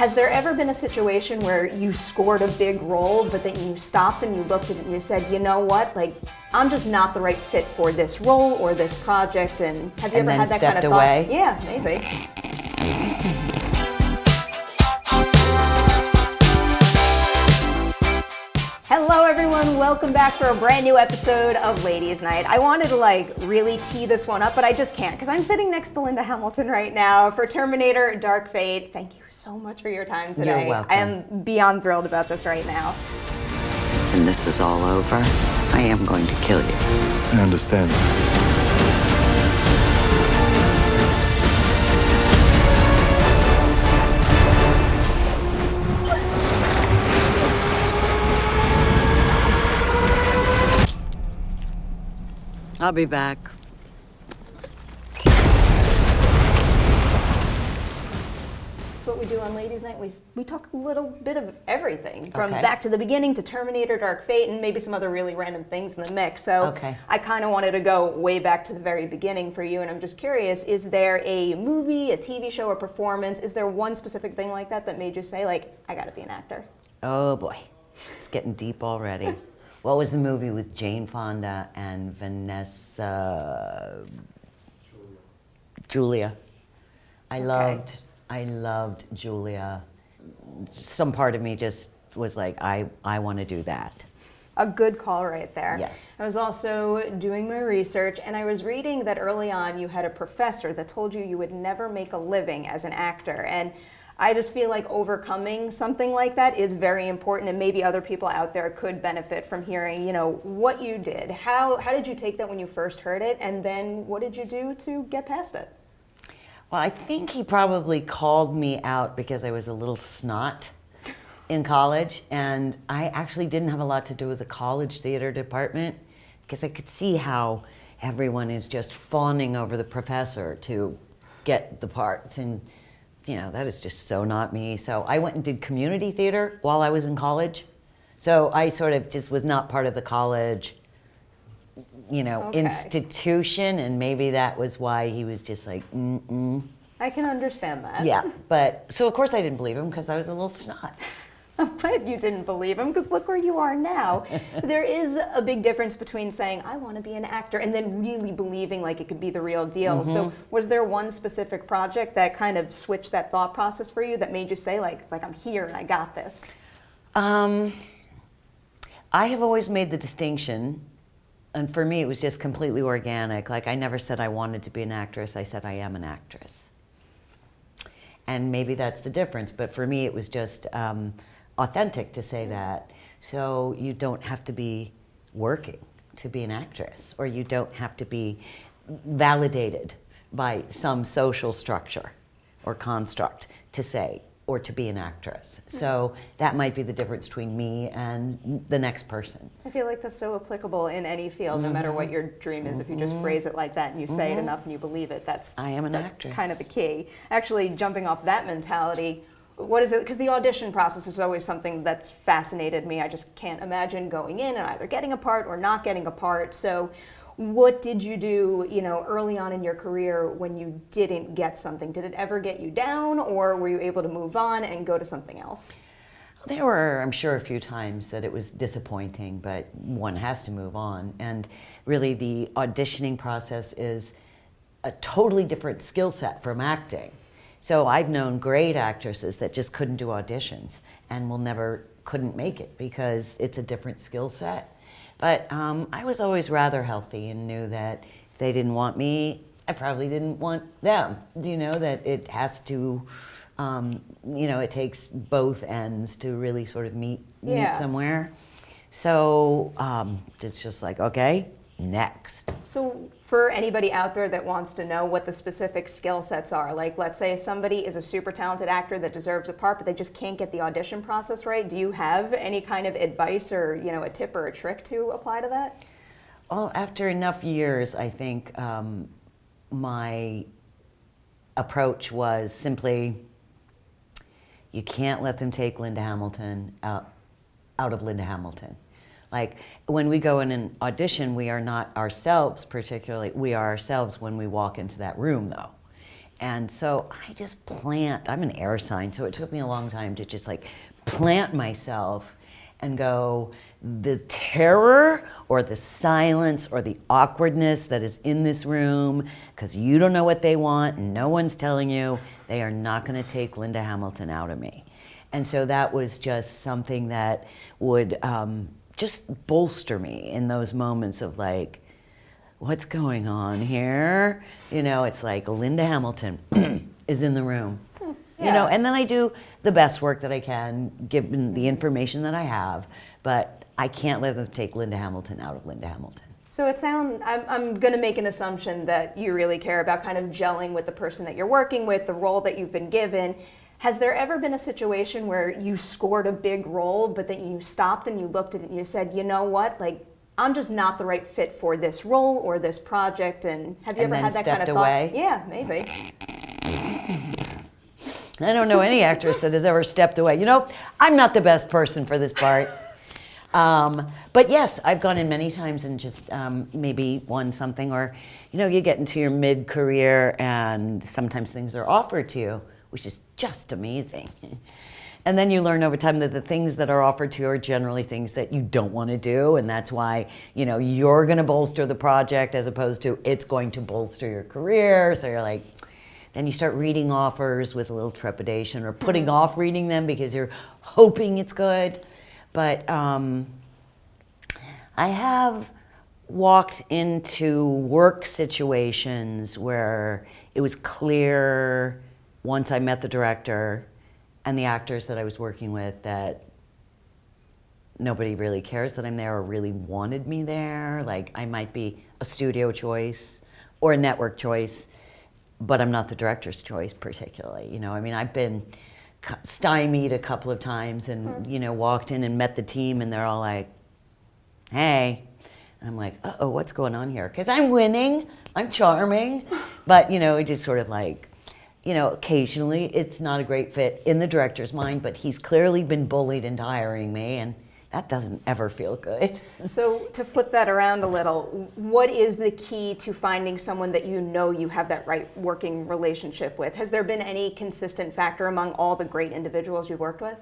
Has there ever been a situation where you scored a big role, but then you stopped and you looked at it and you said, you know what, like, I'm just not the right fit for this role or this project, and have you ever had that kind of away? thought? Yeah, maybe. Hello everyone, welcome back for a brand new episode of Ladies Night. I wanted to really tee this one up, but I just can't because I'm sitting next to Linda Hamilton right now for Terminator Dark Fate. Thank you so much for your time today. You're welcome. I am beyond thrilled about this right now. When this is all over, I am going to kill you. I understand. I'll be back. That's what we do on Ladies Night. We talk a little bit of everything, from Okay. back to the beginning to Terminator Dark Fate and maybe some other really random things in the mix. So Okay. I kind of wanted to go way back to the very beginning for you, and I'm just curious, is there a movie, a TV show, a performance, is there one specific thing like that that made you say, I gotta be an actor? Oh boy, it's getting deep already. What was the movie with Jane Fonda and Vanessa? Julia. I loved Julia. Some part of me just was like, I want to do that. A good call right there. Yes. I was also doing my research, and I was reading that early on you had a professor that told you would never make a living as an actor. And I just feel like overcoming something like that is very important, and maybe other people out there could benefit from hearing, what you did. How did you take that when you first heard it, and then what did you do to get past it? Well, I think he probably called me out because I was a little snot in college, and I actually didn't have a lot to do with the college theater department because I could see how everyone is just fawning over the professor to get the parts, and that is just so not me. So I went and did community theater while I was in college. So I sort of just was not part of the college, Okay. institution, and maybe that was why he was just like, I can understand that. Yeah, so of course I didn't believe him because I was a little snot. But you didn't believe him because look where you are now. There is a big difference between saying, I want to be an actor, and then really believing like it could be the real deal. Mm-hmm. So was there one specific project that kind of switched that thought process for you that made you say, like I'm here and I got this? I have always made the distinction, and for me it was just completely organic. Like I never said I wanted to be an actress, I said I am an actress. And maybe that's the difference, but for me it was just authentic to say that. So you don't have to be working to be an actress, or you don't have to be validated by some social structure or construct to say, or to be an actress. So that might be the difference between me and the next person. I feel like that's so applicable in any field, no matter what your dream is. If you just phrase it like that and you say it enough and you believe it, that's actress. Kind of the key. Actually, jumping off that mentality, what is it? Because the audition process is always something that's fascinated me. I just can't imagine going in and either getting a part or not getting a part. So what did you do, early on in your career when you didn't get something? Did it ever get you down, or were you able to move on and go to something else? There were, I'm sure, a few times that it was disappointing, but one has to move on. And really the auditioning process is a totally different skill set from acting. So I've known great actresses that just couldn't do auditions and couldn't make it because it's a different skill set. But I was always rather healthy and knew that if they didn't want me, I probably didn't want them. That it has to, it takes both ends to really sort of meet somewhere. So it's just like, okay, next. So for anybody out there that wants to know what the specific skill sets are, like let's say somebody is a super talented actor that deserves a part, but they just can't get the audition process right. Do you have any kind of advice or, a tip or a trick to apply to that? Well, after enough years, I think my approach was simply, you can't let them take Linda Hamilton out of Linda Hamilton. Like when we go in an audition, we are not ourselves particularly. We are ourselves when we walk into that room, though. And so I just plant. I'm an air sign, so it took me a long time to just like plant myself and go, the terror or the silence or the awkwardness that is in this room, because you don't know what they want and no one's telling you, they are not going to take Linda Hamilton out of me. And so that was just something that would just bolster me in those moments of like, what's going on here? You know, it's like Linda Hamilton is in the room. Yeah. You know, and then I do the best work that I can, given the information that I have, but I can't let them take Linda Hamilton out of Linda Hamilton. So I'm going to make an assumption that you really care about kind of gelling with the person that you're working with, the role that you've been given. Has there ever been a situation where you scored a big role, but then you stopped and you looked at it and you said, you know what, like, I'm just not the right fit for this role or this project? And have you ever had that kind of away? thought? Yeah, maybe. I don't know any actress that has ever stepped away. You know, I'm not the best person for this part. But yes, I've gone in many times and just maybe won something, or, you know, you get into your mid-career and sometimes things are offered to you, which is just amazing. And then you learn over time that the things that are offered to you are generally things that you don't want to do, and that's why, you know, you're going to bolster the project as opposed to it's going to bolster your career. So you're like, then you start reading offers with a little trepidation, or putting off reading them because you're hoping it's good. But I have walked into work situations where it was clear once I met the director and the actors that I was working with that nobody really cares that I'm there or really wanted me there. Like, I might be a studio choice or a network choice, but I'm not the director's choice particularly. You know, I mean, I've been stymied a couple of times and, you know, walked in and met the team and they're all like, hey. And I'm like, uh-oh, what's going on here? Because I'm winning, I'm charming, but, you know, it just sort of like, you know, occasionally it's not a great fit in the director's mind, but he's clearly been bullied into hiring me, and that doesn't ever feel good. So to flip that around a little, what is the key to finding someone that you know you have that right working relationship with? Has there been any consistent factor among all the great individuals you've worked with?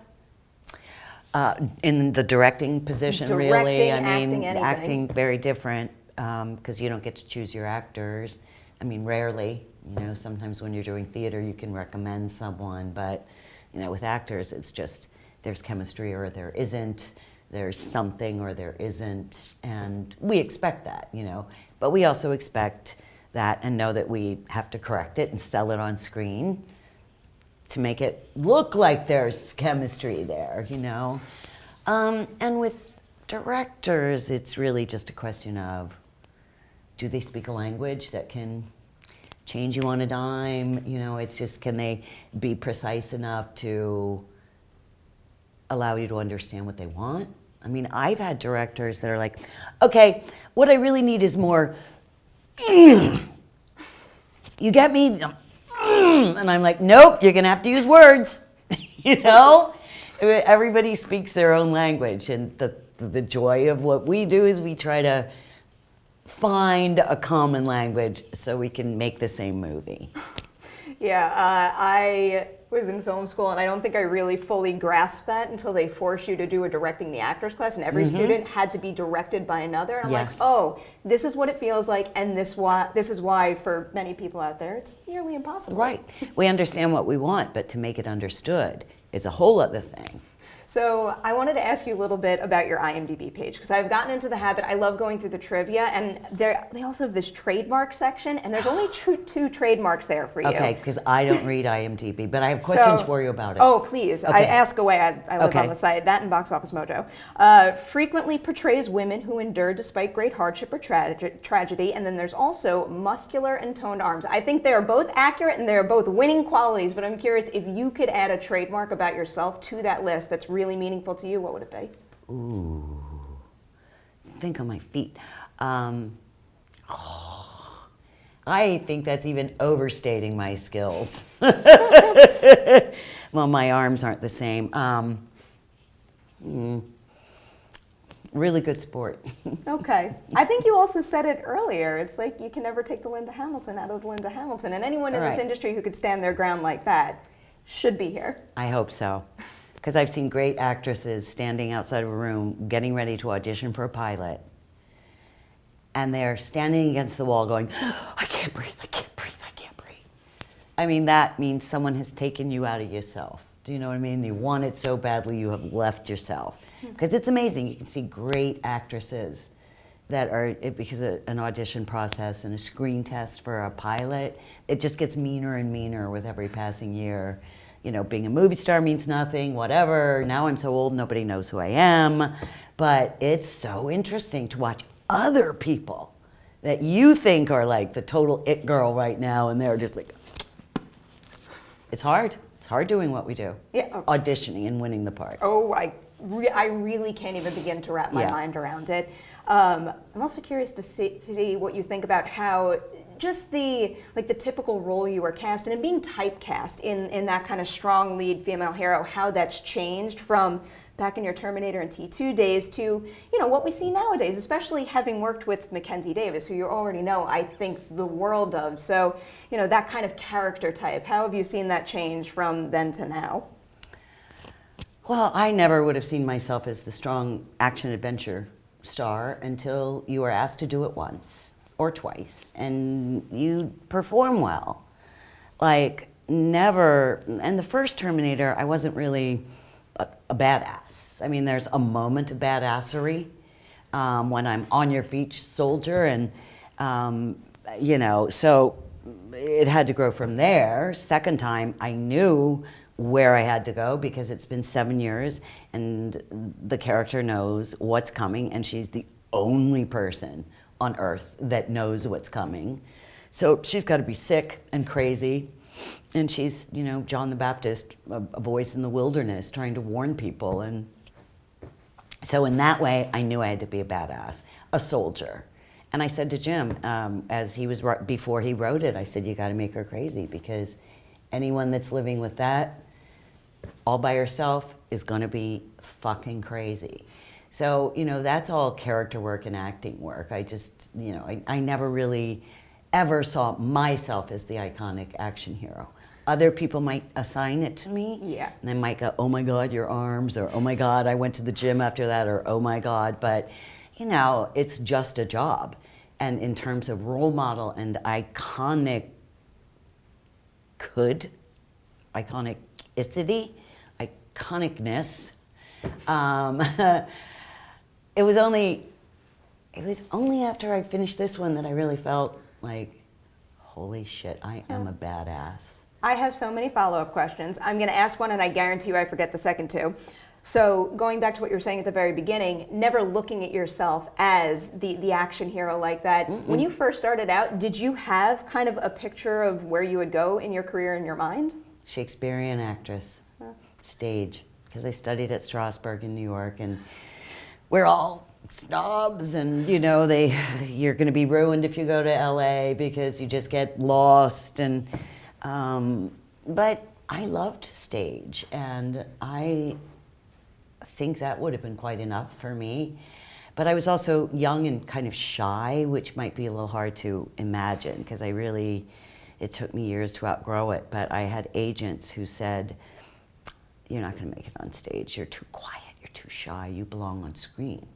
In the directing position, Directing, really, I mean, acting, anything. acting very different because you don't get to choose your actors. I mean, rarely. You know, sometimes when you're doing theater, you can recommend someone, but you know, with actors, it's just there's chemistry or there isn't. There's something or there isn't, and we expect that, you know. But we also expect that and know that we have to correct it and sell it on screen to make it look like there's chemistry there, you know. And with directors, it's really just a question of, do they speak a language that can change you on a dime? You know, it's just, can they be precise enough to allow you to understand what they want? I mean, I've had directors that are like, okay, what I really need is more, you get me? And I'm like, nope, you're gonna have to use words, you know? Everybody speaks their own language, and the joy of what we do is we try to find a common language so we can make the same movie. Yeah, I was in film school, and I don't think I really fully grasped that until they forced you to do a directing the actors class, and every student had to be directed by another. And I'm Yes. like, oh, this is what it feels like, and this is why for many people out there, it's nearly impossible. Right. We understand what we want, but to make it understood is a whole other thing. So I wanted to ask you a little bit about your IMDb page, because I've gotten into the habit. I love going through the trivia, and they also have this trademark section, and there's only two trademarks there for you. Okay, because I don't read IMDb, but I have questions So- for you about it. Oh, please. Okay. I ask away. I live Okay. on the site. That and Box Office Mojo. Frequently portrays women who endure despite great hardship or tragedy. And then there's also muscular and toned arms. I think they are both accurate and they are both winning qualities, but I'm curious if you could add a trademark about yourself to that list that's really meaningful to you, what would it be? Ooh. Think on my feet. I think that's even overstating my skills. Well, my arms aren't the same. really good sport. Okay. I think you also said it earlier. It's like you can never take the Linda Hamilton out of Linda Hamilton. And anyone in this Right. industry who could stand their ground like that should be here. I hope so. Because I've seen great actresses standing outside of a room getting ready to audition for a pilot. And they're standing against the wall going, I can't breathe, I can't breathe, I can't breathe. I mean, that means someone has taken you out of yourself. Do you know what I mean? You want it so badly you have left yourself. Because it's amazing. You can see great actresses that are, because of an audition process and a screen test for a pilot, it just gets meaner and meaner with every passing year. You know, being a movie star means nothing, whatever. Now I'm so old, nobody knows who I am. But it's so interesting to watch other people that you think are like the total it girl right now, and they're just like, it's hard. It's hard doing what we do. Yeah. Auditioning and winning the part. Oh, I really can't even begin to wrap my Yeah. mind around it. I'm also curious to see what you think about how just the typical role you were cast in and being typecast in that kind of strong lead female hero, how that's changed from back in your Terminator and T2 days to, what we see nowadays, especially having worked with Mackenzie Davis, who you already know, I think, the world of. So, that kind of character type, how have you seen that change from then to now? Well, I never would have seen myself as the strong action adventure star until you were asked to do it once or twice and you perform well. Like, never, and the first Terminator, I wasn't really a badass. I mean, there's a moment of badassery when I'm on your feet soldier, and so it had to grow from there. Second time, I knew where I had to go because it's been 7 years and the character knows what's coming, and she's the only person on earth that knows what's coming. So she's got to be sick and crazy. And she's, John the Baptist, a voice in the wilderness trying to warn people. And so in that way, I knew I had to be a badass, a soldier. And I said to Jim, before he wrote it, I said, you got to make her crazy, because anyone that's living with that all by herself is going to be fucking crazy. So, that's all character work and acting work. I just, I never really ever saw myself as the iconic action hero. Other people might assign it to me. Yeah. And they might go, oh my God, your arms, or oh my God, I went to the gym after that, or oh my God. But, it's just a job. And in terms of role model and iconicity, iconicness, it was only after I finished this one that I really felt like, holy shit, I am a badass. I have so many follow-up questions. I'm going to ask one and I guarantee you I forget the second two. So going back to what you were saying at the very beginning, never looking at yourself as the action hero like that. Mm-mm. When you first started out, did you have kind of a picture of where you would go in your career in your mind? Shakespearean actress, stage, because I studied at Strasberg in New York, and we're all snobs, and you're going to be ruined if you go to LA because you just get lost. And but I loved stage, and I think that would have been quite enough for me. But I was also young and kind of shy, which might be a little hard to imagine, because it took me years to outgrow it. But I had agents who said, you're not going to make it on stage. You're too quiet. You're too shy. You belong on screen.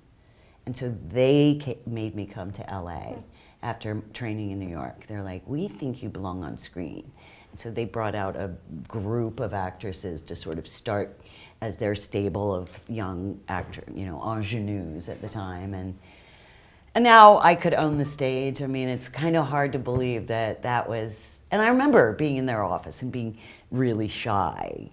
And so they made me come to LA after training in New York. They're like, we think you belong on screen. And so they brought out a group of actresses to sort of start as their stable of young ingenues at the time. And now I could own the stage. I mean, it's kind of hard to believe that was, and I remember being in their office and being really shy.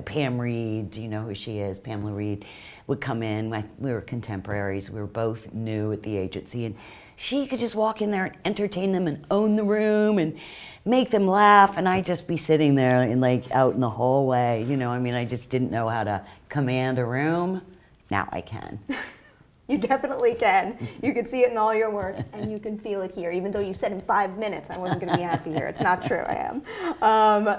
Pam Reed, do you know who she is? Pamela Reed would come in. We were contemporaries. We were both new at the agency, and she could just walk in there and entertain them and own the room and make them laugh, and I'd just be sitting there and out in the hallway. I just didn't know how to command a room. Now I can. You definitely can. You can see it in all your work, and you can feel it here. Even though you said in 5 minutes I wasn't going to be happy here. It's not true, I am.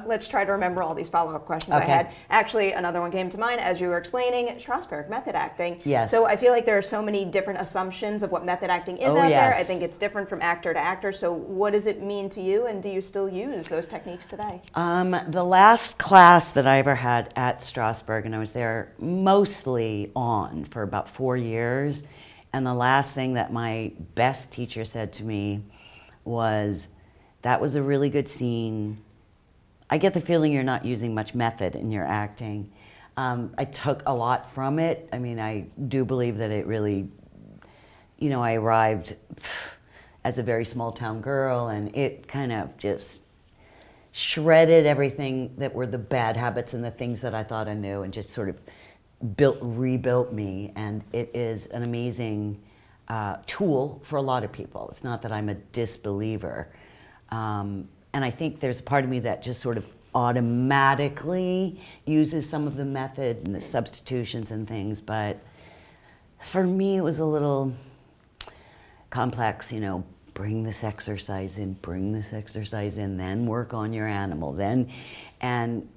Let's try to remember all these follow-up questions I had. Actually, another one came to mind as you were explaining Strasberg, method acting. Yes. So I feel like there are so many different assumptions of what method acting is out there. I think it's different from actor to actor. So what does it mean to you, and do you still use those techniques today? The last class that I ever had at Strasberg, and I was there mostly on for about 4 years, and the last thing that my best teacher said to me was, that was a really good scene. I get the feeling you're not using much method in your acting. I took a lot from it. I mean, I do believe that it really, I arrived as a very small town girl, and it kind of just shredded everything that were the bad habits and the things that I thought I knew, and just sort of rebuilt me. And it is an amazing tool for a lot of people. It's not that I'm a disbeliever. And I think there's a part of me that just sort of automatically uses some of the method and the substitutions and things. But for me, it was a little complex, bring this exercise in, then work on your animal, and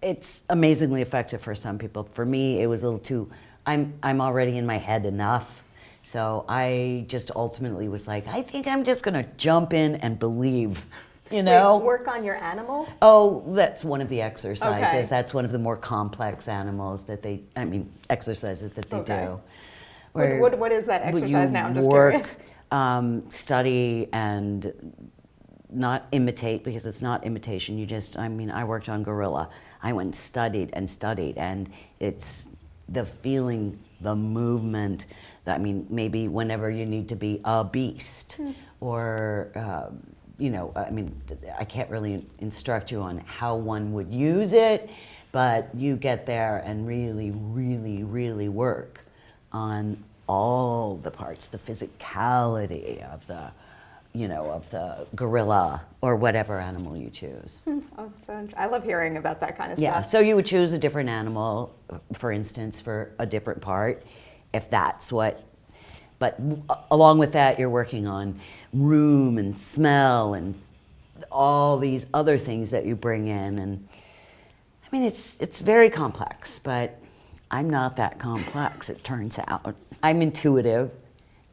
it's amazingly effective for some people. For me, it was a little too, I'm already in my head enough. So I just ultimately was like, I think I'm just gonna jump in and believe, Wait, work on your animal? Oh, that's one of the exercises. Okay. That's one of the more complex exercises that they do. What is that exercise now? I'm just work, curious. Study and not imitate, because it's not imitation. I worked on gorilla. I went and studied, and it's the feeling, the movement, maybe whenever you need to be a beast, or, I can't really instruct you on how one would use it, but you get there and really, really, really work on all the parts, the physicality of the gorilla or whatever animal you choose. I love hearing about that kind of Yeah, stuff. so you would choose a different animal, for instance, for a different part, if that's what, but along with that, you're working on room and smell and all these other things that you bring in. And it's very complex, but I'm not that complex, it turns out. I'm intuitive,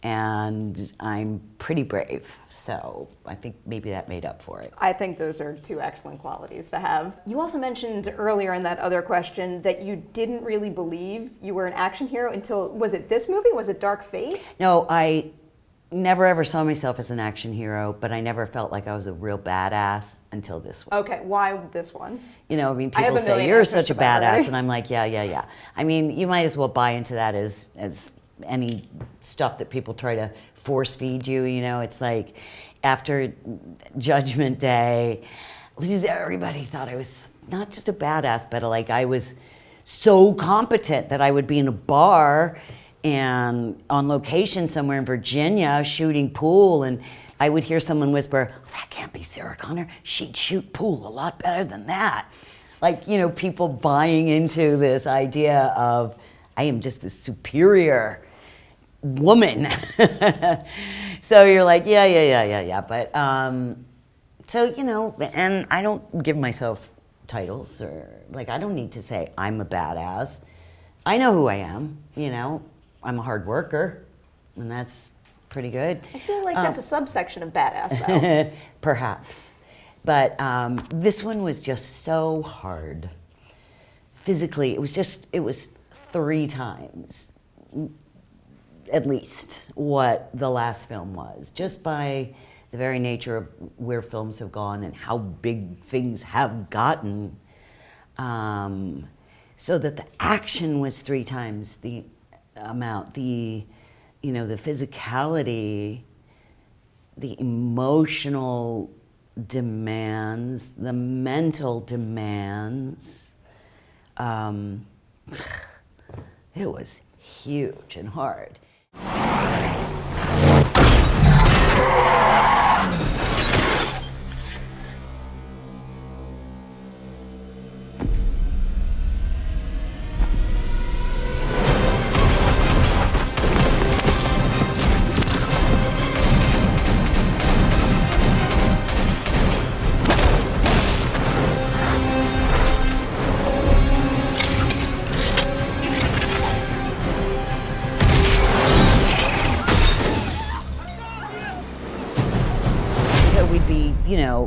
and I'm pretty brave. So I think maybe that made up for it. I think those are two excellent qualities to have. You also mentioned earlier in that other question that you didn't really believe you were an action hero until, was it this movie? Was it Dark Fate? No, I never ever saw myself as an action hero, but I never felt like I was a real badass until this one. Okay, why this one? People say, you're such a badass, and I'm like, yeah. You might as well buy into that as any stuff that people try to force feed you. It's like after Judgment Day, everybody thought I was not just a badass, but I was so competent that I would be in a bar and on location somewhere in Virginia shooting pool, and I would hear someone whisper, that can't be Sarah Connor. She'd shoot pool a lot better than that. People buying into this idea of I am just this superior woman. So you're like, yeah. But, and I don't give myself titles, or I don't need to say I'm a badass. I know who I am, I'm a hard worker, and that's pretty good. I feel like that's a subsection of badass, though. Perhaps. But this one was just so hard. Physically, it was 3 times at least what the last film was, just by the very nature of where films have gone and how big things have gotten. So that the action was 3 times the amount, the physicality, the emotional demands, the mental demands. It was huge and hard.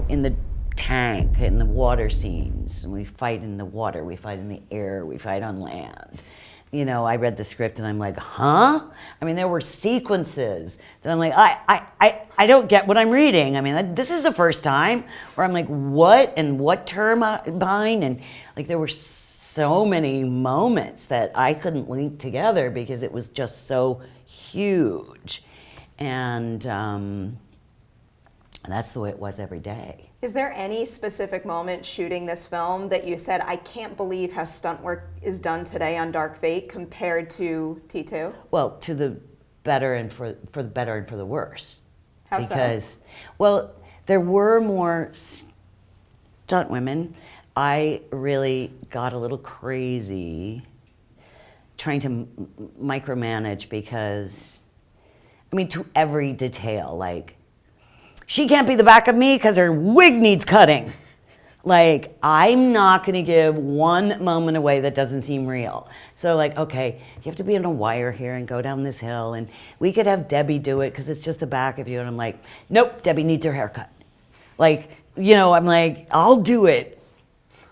in the tank, in the water scenes, and we fight in the water, we fight in the air, we fight on land. I read the script and I'm like, huh? I mean, there were sequences that I'm like, I don't get what I'm reading. I mean, this is the first time where I'm like, what and what turbine? And like, there were so many moments that I couldn't link together because it was just so huge. And that's the way it was every day. Is there any specific moment shooting this film that you said, I can't believe how stunt work is done today on Dark Fate compared to T2? Well, to the better and for the better and for the worse. How because, well, there were more stunt women. I really got a little crazy trying to micromanage because, I mean, to every detail, like, she can't be the back of me because her wig needs cutting. Like, I'm not going to give one moment away that doesn't seem real. So, like, okay, you have to be on a wire here and go down this hill, and we could have Debbie do it because it's just the back of you. And I'm like, nope, Debbie needs her haircut. Like, I'm like, I'll do it.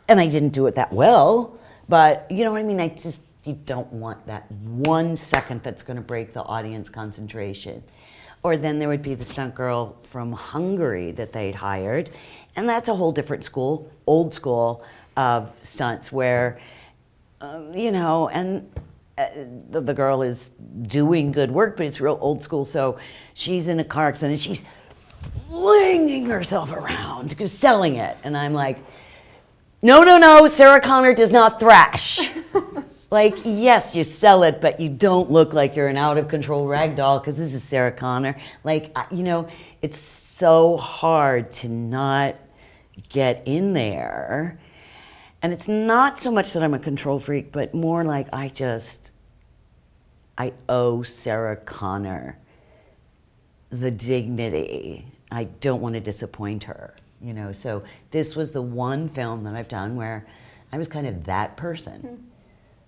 And I didn't do it that well, but you know what I mean? You don't want that 1 second that's going to break the audience concentration. Or then there would be the stunt girl from Hungary that they'd hired. And that's a whole different school, old school of stunts where, the girl is doing good work, but it's real old school. So she's in a car accident and she's flinging herself around, just selling it. And I'm like, no, Sarah Connor does not thrash. Like, yes, you sell it, but you don't look like you're an out-of-control rag doll because this is Sarah Connor. Like, it's so hard to not get in there. And it's not so much that I'm a control freak, but more like I owe Sarah Connor the dignity. I don't want to disappoint her, So this was the one film that I've done where I was kind of that person. Mm-hmm.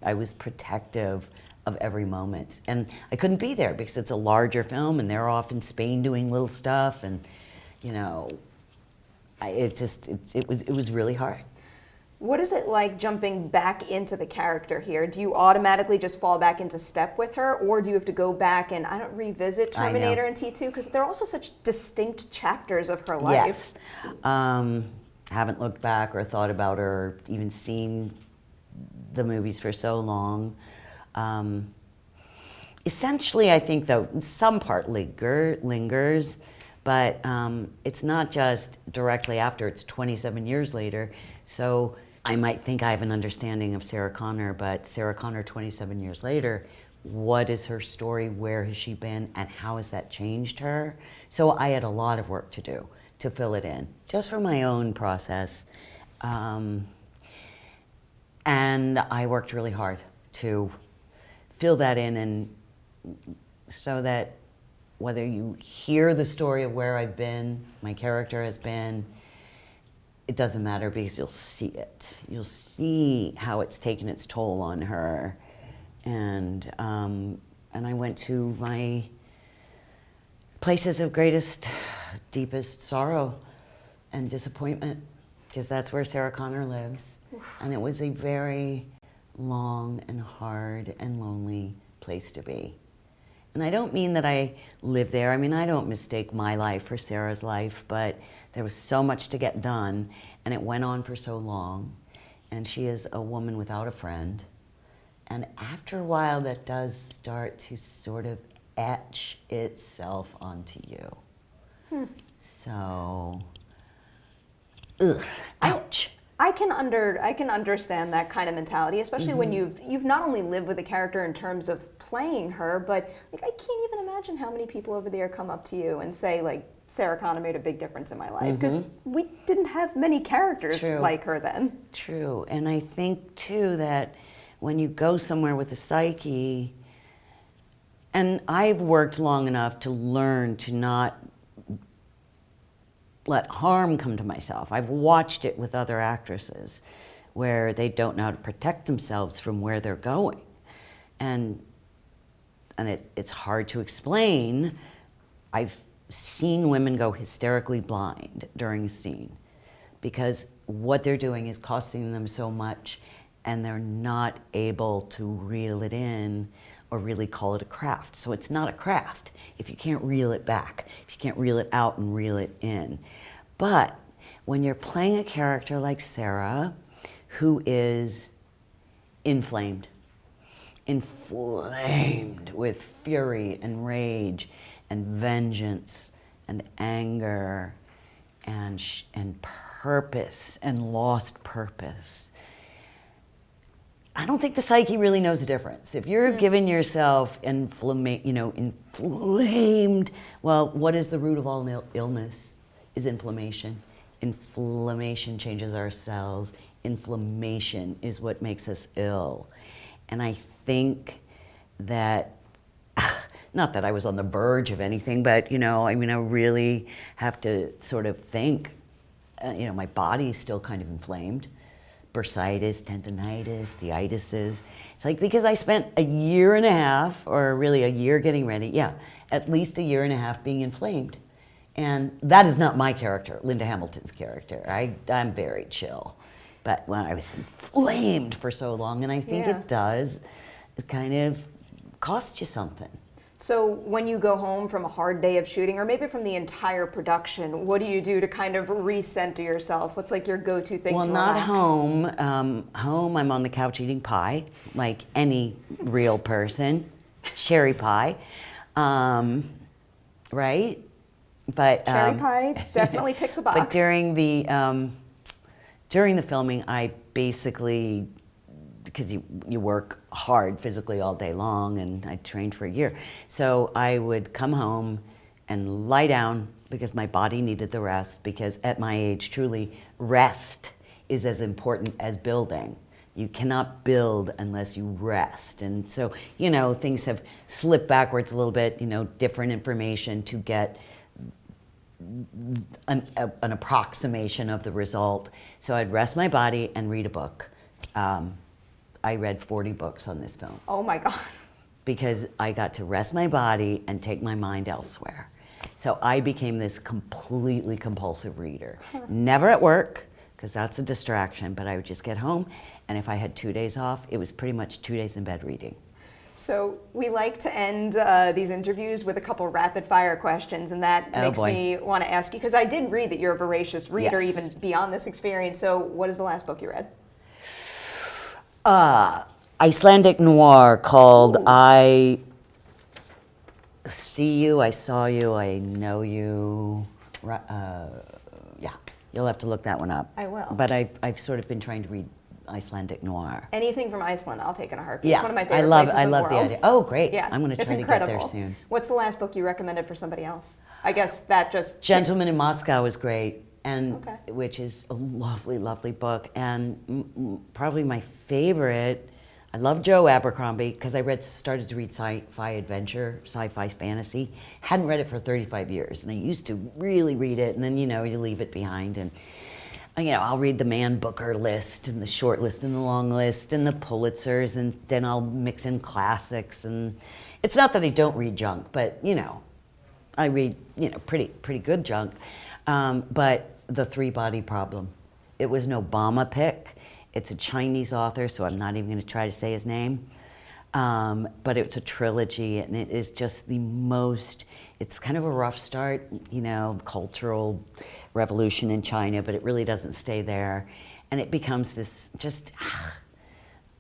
I was protective of every moment. And I couldn't be there because it's a larger film and they're off in Spain doing little stuff and, it was really hard. What is it like jumping back into the character here? Do you automatically just fall back into step with her, or do you have to go back and revisit Terminator and T2? Because they're also such distinct chapters of her life. Yes. Haven't looked back or thought about her, even seen the movies for so long. Essentially, I think, though, some part lingers, but it's not just directly after, it's 27 years later. So I might think I have an understanding of Sarah Connor, but Sarah Connor 27 years later, what is her story, where has she been, and how has that changed her? So I had a lot of work to do to fill it in, just for my own process. And I worked really hard to fill that in, and so that whether you hear the story of where I've been, my character has been, it doesn't matter because you'll see it. You'll see how it's taken its toll on her. And I went to my places of greatest, deepest sorrow and disappointment, because that's where Sarah Connor lives. And it was a very long and hard and lonely place to be. And I don't mean that I live there. I mean, I don't mistake my life for Sarah's life, but there was so much to get done, and it went on for so long. And she is a woman without a friend. And after a while, that does start to sort of etch itself onto you. So, ouch. I can understand that kind of mentality, especially when you've not only lived with a character in terms of playing her, but like I can't even imagine how many people over there come up to you and say like, Sarah Connor made a big difference in my life, because we didn't have many characters like her then. True, and I think too that when you go somewhere with a psyche, and I've worked long enough to learn to not let harm come to myself. I've watched it with other actresses where they don't know how to protect themselves from where they're going. And it's hard to explain. I've seen women go hysterically blind during a scene because what they're doing is costing them so much and they're not able to reel it in or really call it a craft. So it's not a craft if you can't reel it back, if you can't reel it out and reel it in. But when you're playing a character like Sarah, who is inflamed with fury and rage and vengeance and anger and purpose and lost purpose, I don't think the psyche really knows the difference. If you're giving yourself inflamed, well, what is the root of all illness? Is inflammation. Inflammation changes our cells. Inflammation is what makes us ill. And I think that, not that I was on the verge of anything, but, I really have to sort of think, my body's still kind of inflamed. Bursitis, tendonitis, the itises. It's like because I spent a year and a half, or really a year getting ready, at least a year and a half being inflamed. And that is not my character, Linda Hamilton's character. I'm very chill. But when I was inflamed for so long, and I think it kind of costs you something. So when you go home from a hard day of shooting, or maybe from the entire production, what do you do to kind of recenter yourself? What's like your go-to thing to relax? Well, not home. Home, I'm on the couch eating pie, like any real person. Cherry pie, right? But cherry pie definitely ticks a box. But during the filming, I basically, because you work hard physically all day long, and I trained for a year. So I would come home and lie down because my body needed the rest, because at my age, truly, rest is as important as building. You cannot build unless you rest. And so, things have slipped backwards a little bit, different information to get an approximation of the result. So I'd rest my body and read a book. I read 40 books on this film. Oh my God. Because I got to rest my body and take my mind elsewhere. So I became this completely compulsive reader. Never at work, because that's a distraction, but I would just get home, and if I had 2 days off, it was pretty much 2 days in bed reading. So we like to end these interviews with a couple rapid fire questions, and that makes me want to ask you, because I did read that you're a voracious reader, even beyond this experience. So what is the last book you read? Icelandic noir called I See You, I Saw You, I Know You. You'll have to look that one up. I will. But I've sort of been trying to read Icelandic noir. Anything from Iceland, I'll take in a heartbeat. Yeah, It's one of my favorite places in the world. I love the idea. Oh, great. Yeah, I'm going to try to get there soon. What's the last book you recommended for somebody else? I guess that just... Gentleman in Moscow is great, and which is a lovely, lovely book. And probably my favorite, I love Joe Abercrombie, because I started to read sci-fi adventure, sci-fi fantasy. Hadn't read it for 35 years, and I used to really read it, and then, you leave it behind. And I'll read the Man Booker list and the short list and the long list and the Pulitzers, and then I'll mix in classics. And it's not that I don't read junk, but I read pretty good junk. But The Three-Body Problem, it was an Obama pick. It's a Chinese author, so I'm not even going to try to say his name. But it's a trilogy, and it is just the most. It's kind of a rough start, cultural revolution in China, but it really doesn't stay there. And it becomes this just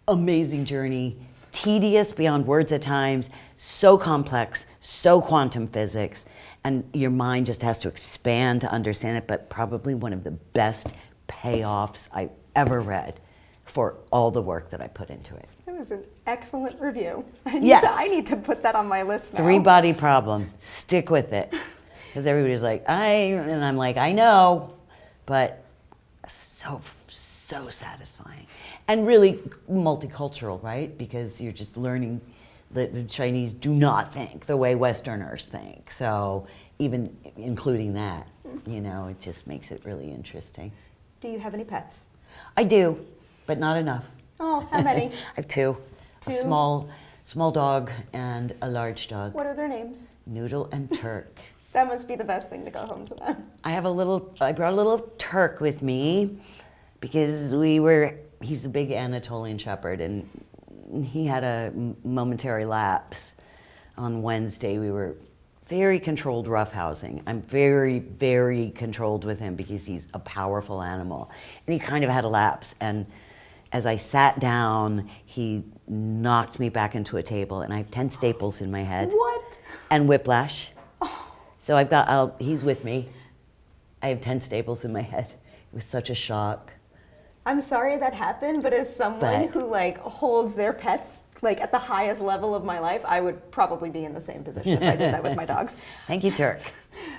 amazing journey, tedious beyond words at times, so complex, so quantum physics, and your mind just has to expand to understand it, but probably one of the best payoffs I've ever read for all the work that I put into it. That was an excellent review. I need to put that on my list now. Three-Body Problem. Stick with it. Because everybody's like, and I'm like, I know, but so satisfying. And really multicultural, right? Because you're just learning that the Chinese do not think the way Westerners think. So even including that, it just makes it really interesting. Do you have any pets? I do, but not enough. Oh, how many? I have two. A small dog and a large dog. What are their names? Noodle and Turk. That must be the best thing to go home to them. I brought a little Turk with me because he's a big Anatolian Shepherd, and he had a momentary lapse on Wednesday. We were very controlled roughhousing. I'm very, very controlled with him because he's a powerful animal. And he kind of had a lapse. And as I sat down, he knocked me back into a table, and I have 10 staples in my head. What? And whiplash. So he's with me. I have 10 staples in my head. It was such a shock. I'm sorry that happened, but as someone who like holds their pets like at the highest level of my life, I would probably be in the same position if I did that with my dogs. Thank you, Turk.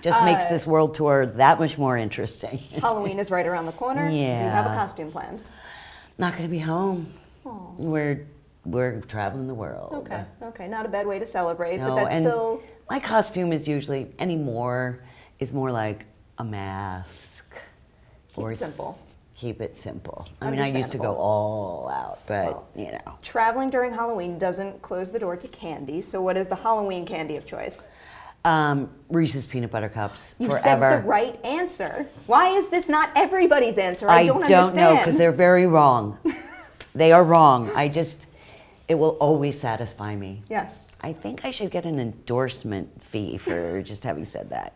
Just makes this world tour that much more interesting. Halloween is right around the corner. Yeah. Do you have a costume planned? Not going to be home. Oh. We're traveling the world. Okay, not a bad way to celebrate, No, but that's and still... my costume is usually is more like a mask. Keep it simple. Keep it simple. I mean, I used to go Understandable. all out, but Well, you know. Traveling during Halloween doesn't close the door to candy, so what is the Halloween candy of choice? Reese's Peanut Butter Cups You forever. said the right answer. Why is this not everybody's answer? I don't know understand. because they're very wrong. They are wrong. It will always satisfy me. Yes. I think I should get an endorsement fee for just having said that.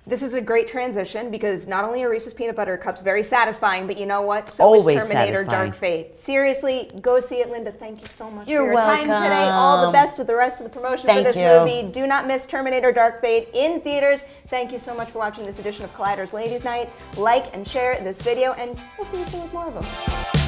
This is a great transition because not only are Reese's Peanut Butter Cups very satisfying, but you know what? So Always is Terminator satisfying. Dark Fate. Seriously, go see it, Linda. Thank you so much You're for your time welcome. today. All the best with the rest of the promotion for Thank this you. movie. Do not miss Terminator Dark Fate in theaters. Thank you so much for watching this edition of Collider's Ladies Night. Like and share this video, and we'll see you soon with more of them.